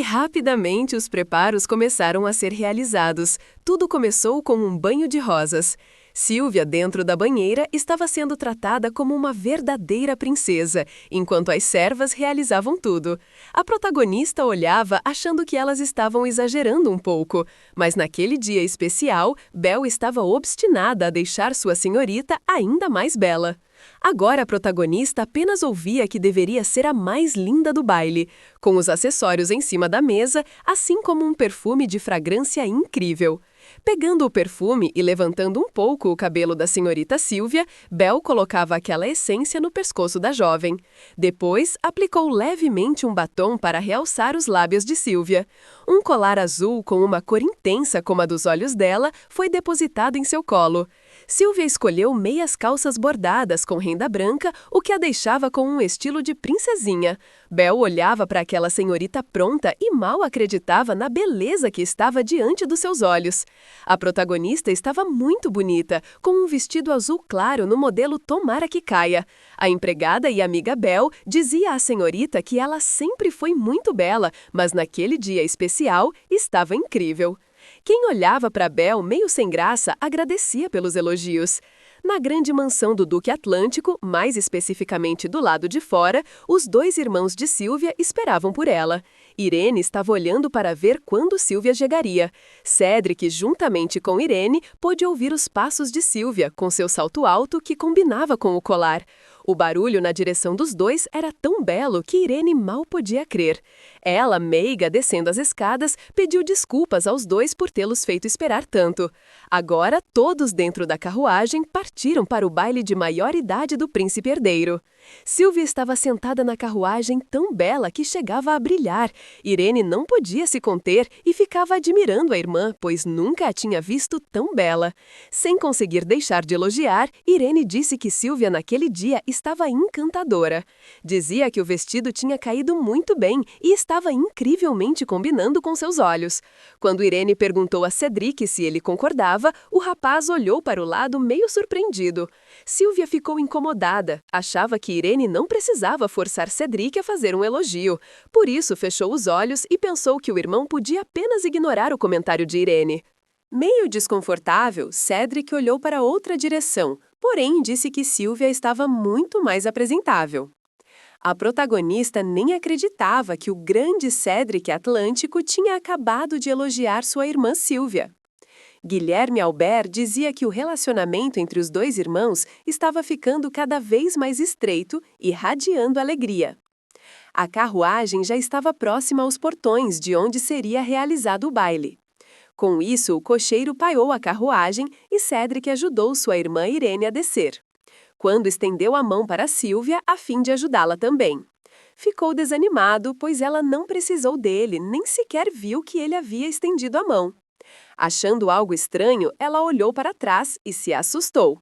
rapidamente os preparos começaram a ser realizados. Tudo começou com um banho de rosas. Silvia, dentro da banheira, estava sendo tratada como uma verdadeira princesa, enquanto as servas realizavam tudo. A protagonista olhava achando que elas estavam exagerando um pouco, mas naquele dia especial, Belle estava obstinada a deixar sua senhorita ainda mais bela. Agora a protagonista apenas ouvia que deveria ser a mais linda do baile, com os acessórios em cima da mesa, assim como um perfume de fragrância incrível. Pegando o perfume e levantando um pouco o cabelo da senhorita Silvia, Belle colocava aquela essência no pescoço da jovem. Depois, aplicou levemente um batom para realçar os lábios de Silvia. Um colar azul com uma cor intensa como a dos olhos dela foi depositado em seu colo. Silvia escolheu meias calças bordadas com renda branca, o que a deixava com um estilo de princesinha. Belle olhava para aquela senhorita pronta e mal acreditava na beleza que estava diante dos seus olhos. A protagonista estava muito bonita, com um vestido azul claro no modelo Tomara que Caia. A empregada e amiga Belle dizia à senhorita que ela sempre foi muito bela, mas naquele dia especial estava incrível. Quem olhava para Belle meio sem graça agradecia pelos elogios. Na grande mansão do Duque Atlântico, mais especificamente do lado de fora, os dois irmãos de Silvia esperavam por ela. Irene estava olhando para ver quando Silvia chegaria. Cédric, juntamente com Irene, pôde ouvir os passos de Silvia, com seu salto alto que combinava com o colar. O barulho na direção dos dois era tão belo que Irene mal podia crer. Ela, meiga, descendo as escadas, pediu desculpas aos dois por tê-los feito esperar tanto. Agora, todos dentro da carruagem partiram para o baile de maior idade do príncipe herdeiro. Silvia estava sentada na carruagem tão bela que chegava a brilhar. Irene não podia se conter e ficava admirando a irmã, pois nunca a tinha visto tão bela. Sem conseguir deixar de elogiar, Irene disse que Silvia naquele dia estava encantadora. Dizia que o vestido tinha caído muito bem e estava incrivelmente combinando com seus olhos. Quando Irene perguntou a Cédric se ele concordava, o rapaz olhou para o lado meio surpreendido. Silvia ficou incomodada, achava que Irene não precisava forçar Cédric a fazer um elogio. Por isso fechou os olhos e pensou que o irmão podia apenas ignorar o comentário de Irene. Meio desconfortável, Cédric olhou para outra direção, porém disse que Silvia estava muito mais apresentável. A protagonista nem acreditava que o grande Cédric Atlântico tinha acabado de elogiar sua irmã Silvia. Guilherme Albert dizia que o relacionamento entre os dois irmãos estava ficando cada vez mais estreito e radiando alegria. A carruagem já estava próxima aos portões de onde seria realizado o baile. Com isso, o cocheiro paiou a carruagem e Cédric ajudou sua irmã Irene a descer. Quando estendeu a mão para Silvia a fim de ajudá-la também. Ficou desanimado, pois ela não precisou dele, nem sequer viu que ele havia estendido a mão. Achando algo estranho, ela olhou para trás e se assustou.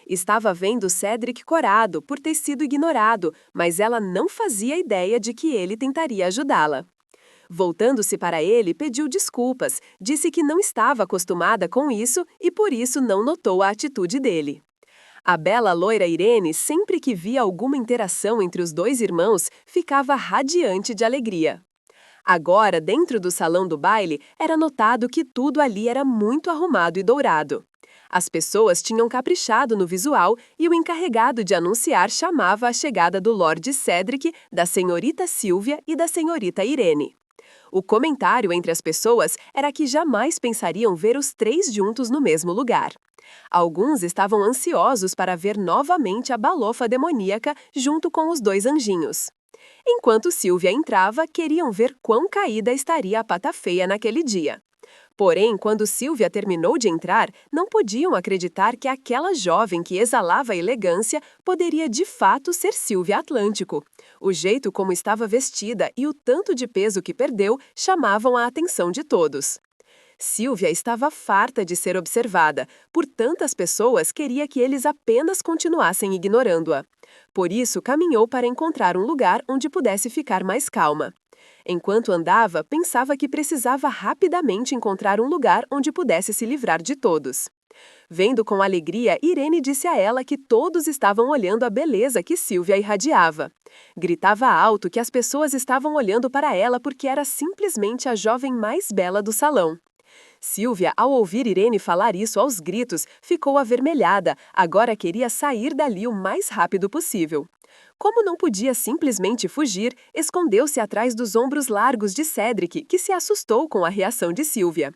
Estava vendo Cédric corado por ter sido ignorado, mas ela não fazia ideia de que ele tentaria ajudá-la. Voltando-se para ele, pediu desculpas, disse que não estava acostumada com isso e por isso não notou a atitude dele. A bela loira Irene, sempre que via alguma interação entre os dois irmãos, ficava radiante de alegria. Agora, dentro do salão do baile, era notado que tudo ali era muito arrumado e dourado. As pessoas tinham caprichado no visual e o encarregado de anunciar chamava a chegada do Lord Cédric, da senhorita Silvia e da senhorita Irene. O comentário entre as pessoas era que jamais pensariam ver os três juntos no mesmo lugar. Alguns estavam ansiosos para ver novamente a balofa demoníaca junto com os dois anjinhos. Enquanto Silvia entrava, queriam ver quão caída estaria a pata feia naquele dia. Porém, quando Silvia terminou de entrar, não podiam acreditar que aquela jovem que exalava elegância poderia de fato ser Silvia Atlântico. O jeito como estava vestida e o tanto de peso que perdeu chamavam a atenção de todos. Silvia estava farta de ser observada, por tantas pessoas queria que eles apenas continuassem ignorando-a. Por isso, caminhou para encontrar um lugar onde pudesse ficar mais calma. Enquanto andava, pensava que precisava rapidamente encontrar um lugar onde pudesse se livrar de todos. Vendo com alegria, Irene disse a ela que todos estavam olhando a beleza que Silvia irradiava. Gritava alto que as pessoas estavam olhando para ela porque era simplesmente a jovem mais bela do salão. Silvia, ao ouvir Irene falar isso aos gritos, ficou avermelhada, agora queria sair dali o mais rápido possível. Como não podia simplesmente fugir, escondeu-se atrás dos ombros largos de Cédric, que se assustou com a reação de Silvia.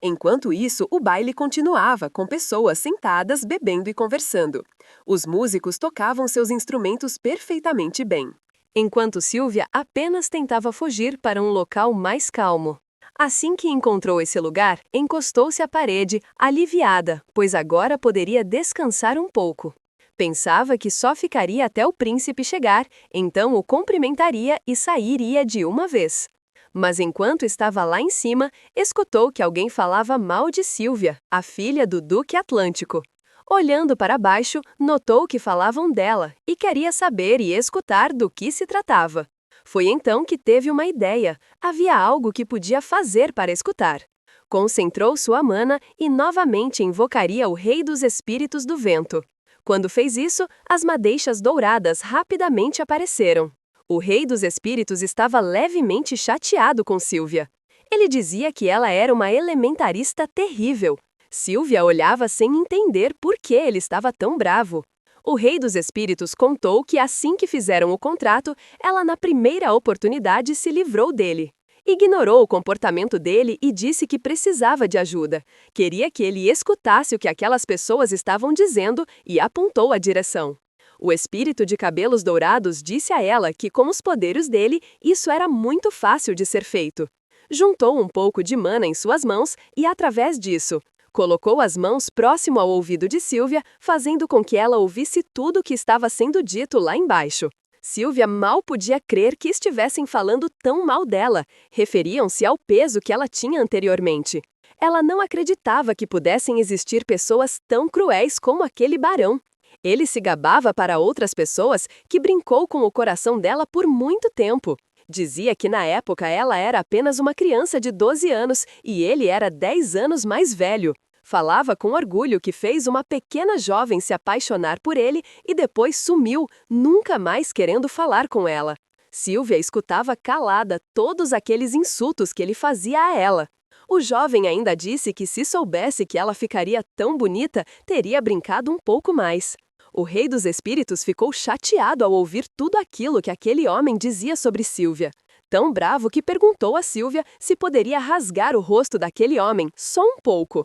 Enquanto isso, o baile continuava, com pessoas sentadas, bebendo e conversando. Os músicos tocavam seus instrumentos perfeitamente bem. Enquanto Silvia apenas tentava fugir para um local mais calmo. Assim que encontrou esse lugar, encostou-se à parede, aliviada, pois agora poderia descansar um pouco. Pensava que só ficaria até o príncipe chegar, então o cumprimentaria e sairia de uma vez. Mas enquanto estava lá em cima, escutou que alguém falava mal de Silvia, a filha do Duque Atlântico. Olhando para baixo, notou que falavam dela e queria saber e escutar do que se tratava. Foi então que teve uma ideia. Havia algo que podia fazer para escutar. Concentrou sua mana e novamente invocaria o Rei dos Espíritos do Vento. Quando fez isso, as madeixas douradas rapidamente apareceram. O Rei dos Espíritos estava levemente chateado com Silvia. Ele dizia que ela era uma elementarista terrível. Silvia olhava sem entender por que ele estava tão bravo. O Rei dos Espíritos contou que assim que fizeram o contrato, ela na primeira oportunidade se livrou dele. Ignorou o comportamento dele e disse que precisava de ajuda. Queria que ele escutasse o que aquelas pessoas estavam dizendo e apontou a direção. O espírito de cabelos dourados disse a ela que, com os poderes dele, isso era muito fácil de ser feito. Juntou um pouco de mana em suas mãos e, através disso, colocou as mãos próximo ao ouvido de Silvia, fazendo com que ela ouvisse tudo o que estava sendo dito lá embaixo. Silvia mal podia crer que estivessem falando tão mal dela. Referiam-se ao peso que ela tinha anteriormente. Ela não acreditava que pudessem existir pessoas tão cruéis como aquele barão. Ele se gabava para outras pessoas que brincou com o coração dela por muito tempo. Dizia que na época ela era apenas uma criança de 12 anos e ele era 10 anos mais velho. Falava com orgulho que fez uma pequena jovem se apaixonar por ele e depois sumiu, nunca mais querendo falar com ela. Silvia escutava calada todos aqueles insultos que ele fazia a ela. O jovem ainda disse que se soubesse que ela ficaria tão bonita, teria brincado um pouco mais. O Rei dos Espíritos ficou chateado ao ouvir tudo aquilo que aquele homem dizia sobre Silvia. Tão bravo que perguntou a Silvia se poderia rasgar o rosto daquele homem, só um pouco.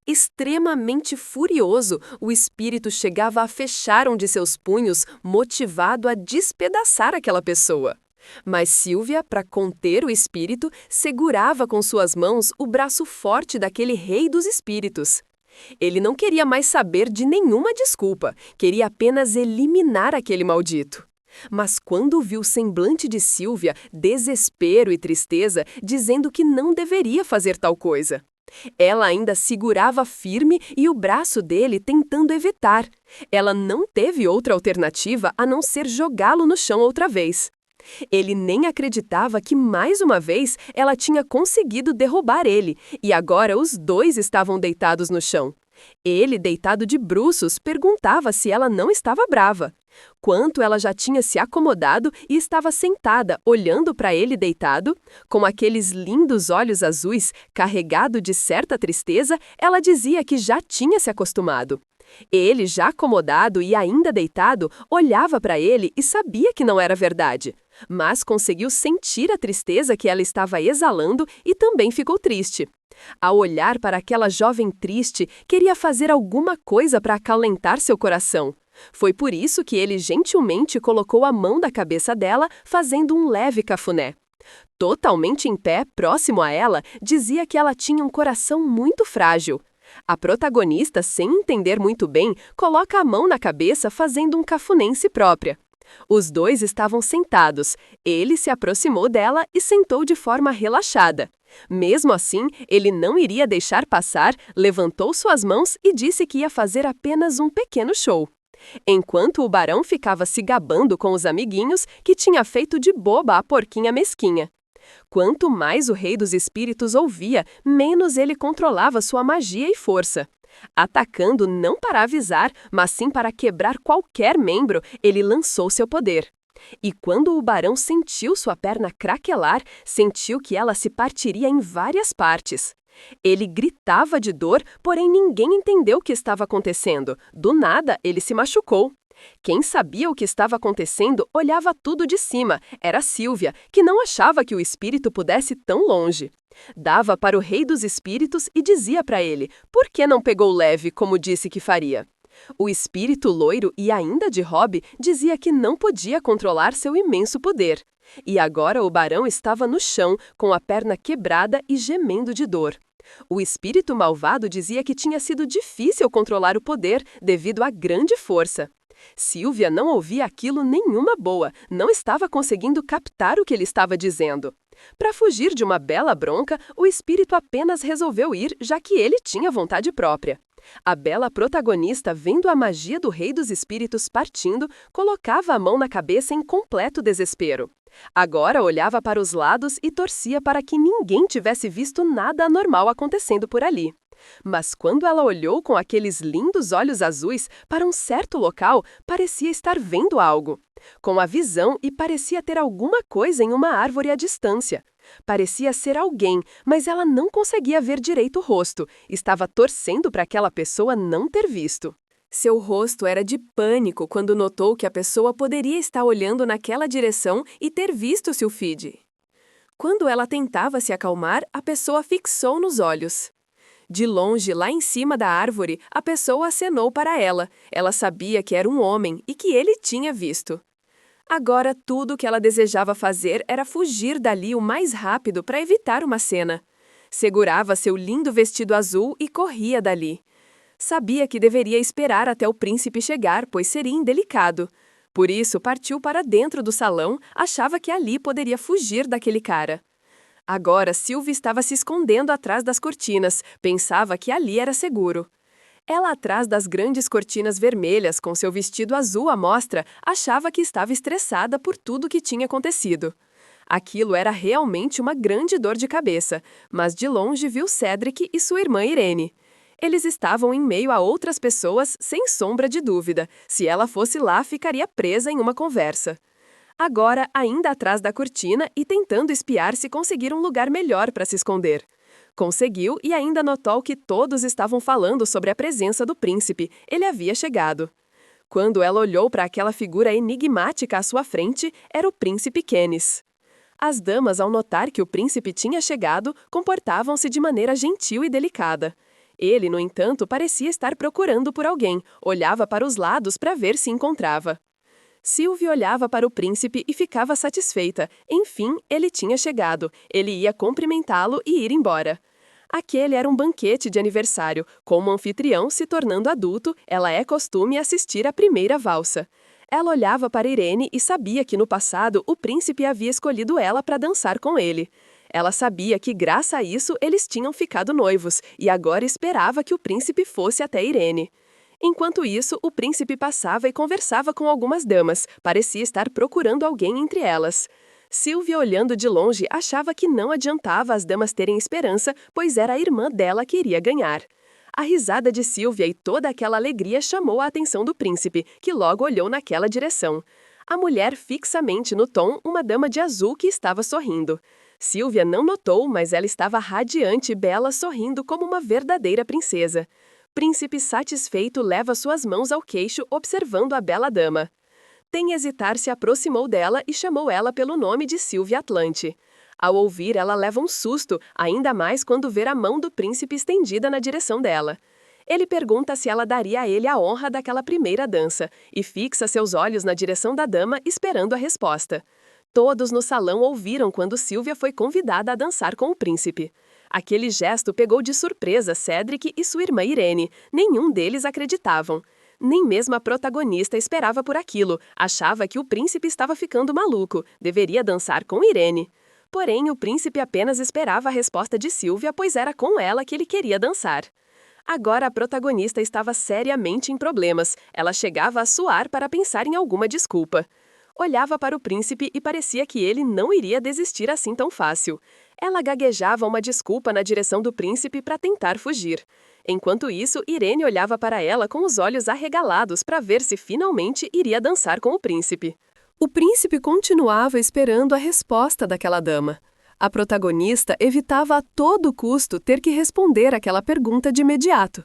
Extremamente furioso, o espírito chegava a fechar um de seus punhos, motivado a despedaçar aquela pessoa. Mas Silvia, para conter o espírito, segurava com suas mãos o braço forte daquele Rei dos Espíritos. Ele não queria mais saber de nenhuma desculpa, queria apenas eliminar aquele maldito. Mas quando viu o semblante de Silvia, desespero e tristeza, dizendo que não deveria fazer tal coisa. Ela ainda segurava firme e o braço dele tentando evitar. Ela não teve outra alternativa a não ser jogá-lo no chão outra vez. Ele nem acreditava que mais uma vez ela tinha conseguido derrubar ele, e agora os dois estavam deitados no chão. Ele, deitado de bruços, perguntava se ela não estava brava. Quanto ela já tinha se acomodado e estava sentada, olhando para ele deitado, com aqueles lindos olhos azuis, carregado de certa tristeza, ela dizia que já tinha se acostumado. Ele, já acomodado e ainda deitado, olhava para ele e sabia que não era verdade. Mas conseguiu sentir a tristeza que ela estava exalando e também ficou triste. Ao olhar para aquela jovem triste, queria fazer alguma coisa para acalentar seu coração. Foi por isso que ele gentilmente colocou a mão da cabeça dela, fazendo um leve cafuné. Totalmente em pé, próximo a ela, dizia que ela tinha um coração muito frágil. A protagonista, sem entender muito bem, coloca a mão na cabeça fazendo um cafuné em si própria. Os dois estavam sentados. Ele se aproximou dela e sentou de forma relaxada. Mesmo assim, ele não iria deixar passar, levantou suas mãos e disse que ia fazer apenas um pequeno show. Enquanto o barão ficava se gabando com os amiguinhos, que tinha feito de boba a porquinha mesquinha. Quanto mais o Rei dos Espíritos ouvia, menos ele controlava sua magia e força. Atacando não para avisar, mas sim para quebrar qualquer membro, ele lançou seu poder. E quando o barão sentiu sua perna craquelar, sentiu que ela se partiria em várias partes. Ele gritava de dor, porém ninguém entendeu o que estava acontecendo. Do nada, ele se machucou. Quem sabia o que estava acontecendo olhava tudo de cima. Era Sílvia, que não achava que o espírito pudesse tão longe. Dava para o rei dos espíritos e dizia para ele: por que não pegou leve, como disse que faria? O espírito loiro e ainda de Rob dizia que não podia controlar seu imenso poder. E agora o barão estava no chão, com a perna quebrada e gemendo de dor. O espírito malvado dizia que tinha sido difícil controlar o poder devido à grande força. Sílvia não ouvia aquilo nenhuma boa, não estava conseguindo captar o que ele estava dizendo. Para fugir de uma bela bronca, o espírito apenas resolveu ir, já que ele tinha vontade própria. A bela protagonista, vendo a magia do rei dos espíritos partindo, colocava a mão na cabeça em completo desespero. Agora olhava para os lados e torcia para que ninguém tivesse visto nada anormal acontecendo por ali. Mas quando ela olhou com aqueles lindos olhos azuis para um certo local, parecia estar vendo algo. Com a visão e parecia ter alguma coisa em uma árvore à distância. Parecia ser alguém, mas ela não conseguia ver direito o rosto. Estava torcendo para aquela pessoa não ter visto. Seu rosto era de pânico quando notou que a pessoa poderia estar olhando naquela direção e ter visto seu feed. Quando ela tentava se acalmar, a pessoa fixou nos olhos. De longe, lá em cima da árvore, a pessoa acenou para ela. Ela sabia que era um homem e que ele tinha visto. Agora, tudo o que ela desejava fazer era fugir dali o mais rápido para evitar uma cena. Segurava seu lindo vestido azul e corria dali. Sabia que deveria esperar até o príncipe chegar, pois seria indelicado. Por isso, partiu para dentro do salão, achava que ali poderia fugir daquele cara. Agora, Sílvia estava se escondendo atrás das cortinas, pensava que ali era seguro. Ela, atrás das grandes cortinas vermelhas, com seu vestido azul à mostra, achava que estava estressada por tudo que tinha acontecido. Aquilo era realmente uma grande dor de cabeça, mas de longe viu Cedric e sua irmã Irene. Eles estavam em meio a outras pessoas, sem sombra de dúvida. Se ela fosse lá, ficaria presa em uma conversa. Agora, ainda atrás da cortina e tentando espiar se conseguir um lugar melhor para se esconder. Conseguiu e ainda notou que todos estavam falando sobre a presença do príncipe. Ele havia chegado. Quando ela olhou para aquela figura enigmática à sua frente, era o príncipe Canis. As damas, ao notar que o príncipe tinha chegado, comportavam-se de maneira gentil e delicada. Ele, no entanto, parecia estar procurando por alguém, olhava para os lados para ver se encontrava. Sílvia olhava para o príncipe e ficava satisfeita. Enfim, ele tinha chegado. Ele ia cumprimentá-lo e ir embora. Aquele era um banquete de aniversário. Como anfitrião, se tornando adulto, ela é costume assistir à primeira valsa. Ela olhava para Irene e sabia que no passado o príncipe havia escolhido ela para dançar com ele. Ela sabia que, graças a isso, eles tinham ficado noivos e agora esperava que o príncipe fosse até Irene. Enquanto isso, o príncipe passava e conversava com algumas damas, parecia estar procurando alguém entre elas. Sílvia, olhando de longe, achava que não adiantava as damas terem esperança, pois era a irmã dela que iria ganhar. A risada de Sílvia e toda aquela alegria chamou a atenção do príncipe, que logo olhou naquela direção. A mulher fixamente no Tom, uma dama de azul que estava sorrindo. Sílvia não notou, mas ela estava radiante e bela, sorrindo como uma verdadeira princesa. Príncipe satisfeito leva suas mãos ao queixo, observando a bela dama. Sem hesitar, se aproximou dela e chamou ela pelo nome de Sílvia Atlante. Ao ouvir, ela leva um susto, ainda mais quando vê a mão do príncipe estendida na direção dela. Ele pergunta se ela daria a ele a honra daquela primeira dança, e fixa seus olhos na direção da dama, esperando a resposta. Todos no salão ouviram quando Sílvia foi convidada a dançar com o príncipe. Aquele gesto pegou de surpresa Cedric e sua irmã Irene. Nenhum deles acreditavam. Nem mesmo a protagonista esperava por aquilo. Achava que o príncipe estava ficando maluco. Deveria dançar com Irene. Porém, o príncipe apenas esperava a resposta de Sílvia, pois era com ela que ele queria dançar. Agora a protagonista estava seriamente em problemas. Ela chegava a suar para pensar em alguma desculpa. Olhava para o príncipe e parecia que ele não iria desistir assim tão fácil. Ela gaguejava uma desculpa na direção do príncipe para tentar fugir. Enquanto isso, Irene olhava para ela com os olhos arregalados para ver se finalmente iria dançar com o príncipe. O príncipe continuava esperando a resposta daquela dama. A protagonista evitava a todo custo ter que responder aquela pergunta de imediato.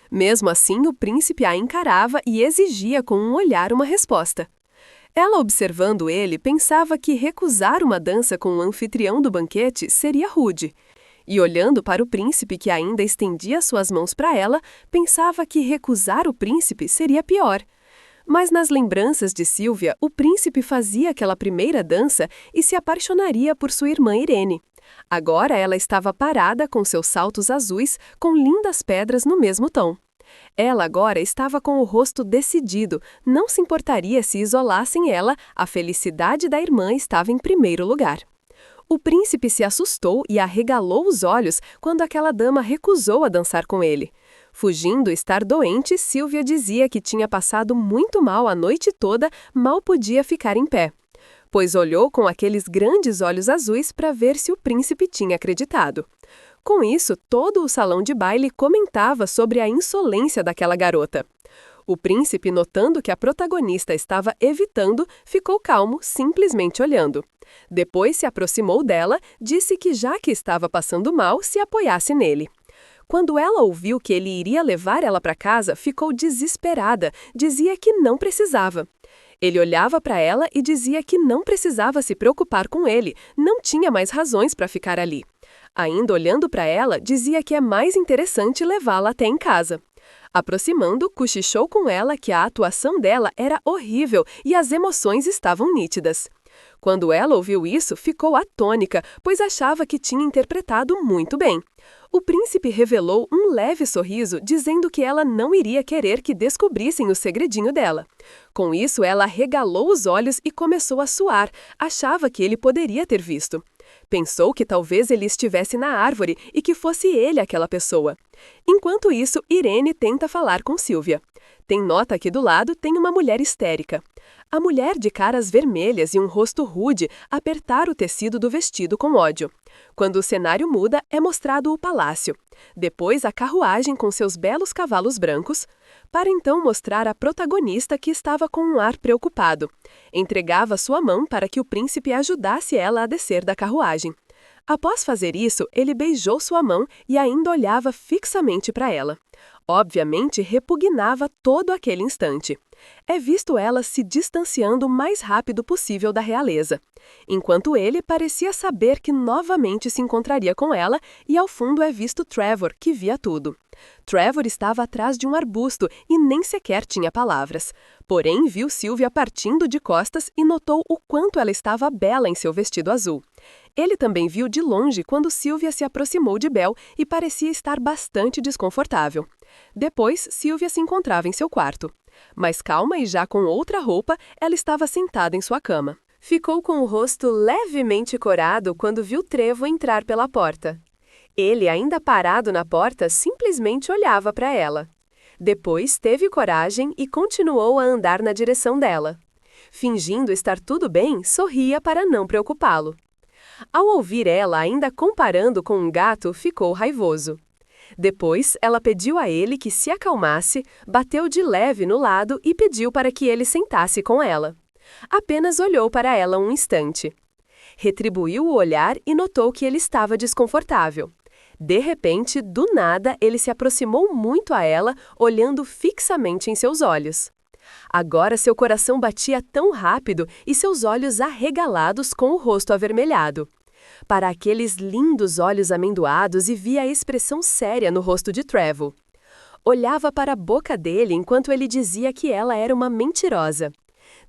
Mesmo assim, o príncipe a encarava e exigia com um olhar uma resposta. Ela, observando ele, pensava que recusar uma dança com o anfitrião do banquete seria rude. E olhando para o príncipe que ainda estendia suas mãos para ela, pensava que recusar o príncipe seria pior. Mas nas lembranças de Silvia, o príncipe fazia aquela primeira dança e se apaixonaria por sua irmã Irene. Agora ela estava parada com seus saltos azuis, com lindas pedras no mesmo tom. Ela agora estava com o rosto decidido, não se importaria se isolassem ela, a felicidade da irmã estava em primeiro lugar. O príncipe se assustou e arregalou os olhos quando aquela dama recusou a dançar com ele. Fugindo estar doente, Silvia dizia que tinha passado muito mal a noite toda, mal podia ficar em pé. Pois olhou com aqueles grandes olhos azuis para ver se o príncipe tinha acreditado. Com isso, todo o salão de baile comentava sobre a insolência daquela garota. O príncipe, notando que a protagonista estava evitando, ficou calmo, simplesmente olhando. Depois se aproximou dela, disse que já que estava passando mal, se apoiasse nele. Quando ela ouviu que ele iria levar ela para casa, ficou desesperada, dizia que não precisava. Ele olhava para ela e dizia que não precisava se preocupar com ele, não tinha mais razões para ficar ali. Ainda olhando para ela, dizia que é mais interessante levá-la até em casa. Aproximando, cochichou com ela que a atuação dela era horrível e as emoções estavam nítidas. Quando ela ouviu isso, ficou atônica, pois achava que tinha interpretado muito bem. O príncipe revelou um leve sorriso, dizendo que ela não iria querer que descobrissem o segredinho dela. Com isso, ela arregalou os olhos e começou a suar, achava que ele poderia ter visto. Pensou que talvez ele estivesse na árvore e que fosse ele aquela pessoa. Enquanto isso, Irene tenta falar com Silvia. Tem nota aqui do lado, tem uma mulher histérica. A mulher de caras vermelhas e um rosto rude apertar o tecido do vestido com ódio. Quando o cenário muda, é mostrado o palácio. Depois a carruagem com seus belos cavalos brancos, para então mostrar a protagonista que estava com um ar preocupado. Entregava sua mão para que o príncipe ajudasse ela a descer da carruagem. Após fazer isso, ele beijou sua mão e ainda olhava fixamente para ela. Obviamente, repugnava todo aquele instante. É visto ela se distanciando o mais rápido possível da realeza, enquanto ele parecia saber que novamente se encontraria com ela e ao fundo é visto Trevor, que via tudo. Trevor estava atrás de um arbusto e nem sequer tinha palavras. Porém, viu Silvia partindo de costas e notou o quanto ela estava bela em seu vestido azul. Ele também viu de longe quando Silvia se aproximou de Belle e parecia estar bastante desconfortável. Depois, Silvia se encontrava em seu quarto. Mais calma e já com outra roupa, ela estava sentada em sua cama. Ficou com o rosto levemente corado quando viu Trevo entrar pela porta. Ele, ainda parado na porta, simplesmente olhava para ela. Depois teve coragem e continuou a andar na direção dela. Fingindo estar tudo bem, sorria para não preocupá-lo. Ao ouvir ela ainda comparando com um gato, ficou raivoso. Depois, ela pediu a ele que se acalmasse, bateu de leve no lado e pediu para que ele sentasse com ela. Apenas olhou para ela um instante. Retribuiu o olhar e notou que ele estava desconfortável. De repente, do nada, ele se aproximou muito a ela, olhando fixamente em seus olhos. Agora seu coração batia tão rápido e seus olhos arregalados com o rosto avermelhado. Para aqueles lindos olhos amendoados e via a expressão séria no rosto de Trevor. Olhava para a boca dele enquanto ele dizia que ela era uma mentirosa.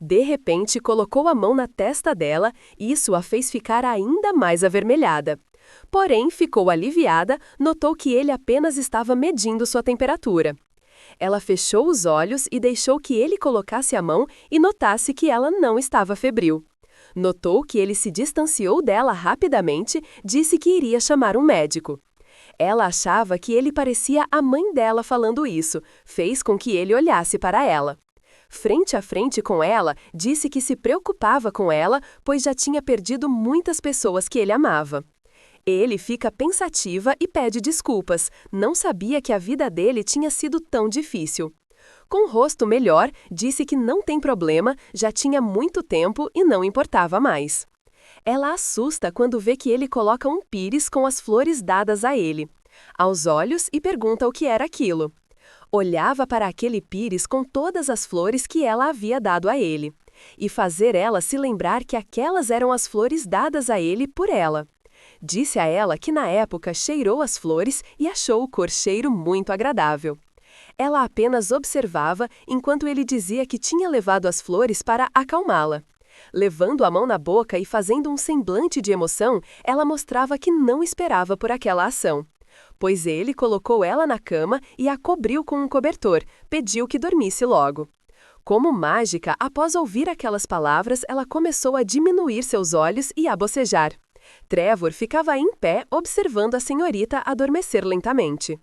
De repente, colocou a mão na testa dela e isso a fez ficar ainda mais avermelhada. Porém, ficou aliviada, notou que ele apenas estava medindo sua temperatura. Ela fechou os olhos e deixou que ele colocasse a mão e notasse que ela não estava febril. Notou que ele se distanciou dela rapidamente, disse que iria chamar um médico. Ela achava que ele parecia a mãe dela falando isso, fez com que ele olhasse para ela. Frente a frente com ela, disse que se preocupava com ela, pois já tinha perdido muitas pessoas que ele amava. Ele fica pensativa e pede desculpas, não sabia que a vida dele tinha sido tão difícil. Com o rosto melhor, disse que não tem problema, já tinha muito tempo e não importava mais. Ela assusta quando vê que ele coloca um pires com as flores dadas a ele, aos olhos, e pergunta o que era aquilo. Olhava para aquele pires com todas as flores que ela havia dado a ele, e fazer ela se lembrar que aquelas eram as flores dadas a ele por ela. Disse a ela que na época cheirou as flores e achou o corcheiro muito agradável. Ela apenas observava enquanto ele dizia que tinha levado as flores para acalmá-la. Levando a mão na boca e fazendo um semblante de emoção, ela mostrava que não esperava por aquela ação. Pois ele colocou ela na cama e a cobriu com um cobertor, pediu que dormisse logo. Como mágica, após ouvir aquelas palavras, ela começou a diminuir seus olhos e a bocejar. Trevor ficava em pé observando a senhorita adormecer lentamente.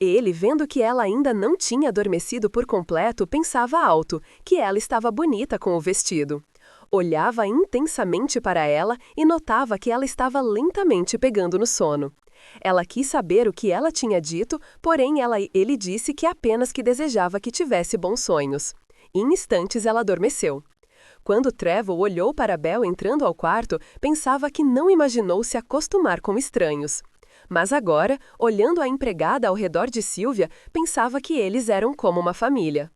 Ele, vendo que ela ainda não tinha adormecido por completo, pensava alto, que ela estava bonita com o vestido. Olhava intensamente para ela e notava que ela estava lentamente pegando no sono. Ela quis saber o que ela tinha dito, porém ele disse que apenas que desejava que tivesse bons sonhos. Em instantes ela adormeceu. Quando Trevor olhou para Belle entrando ao quarto, pensava que não imaginou se acostumar com estranhos. Mas agora, olhando a empregada ao redor de Sylvia, pensava que eles eram como uma família.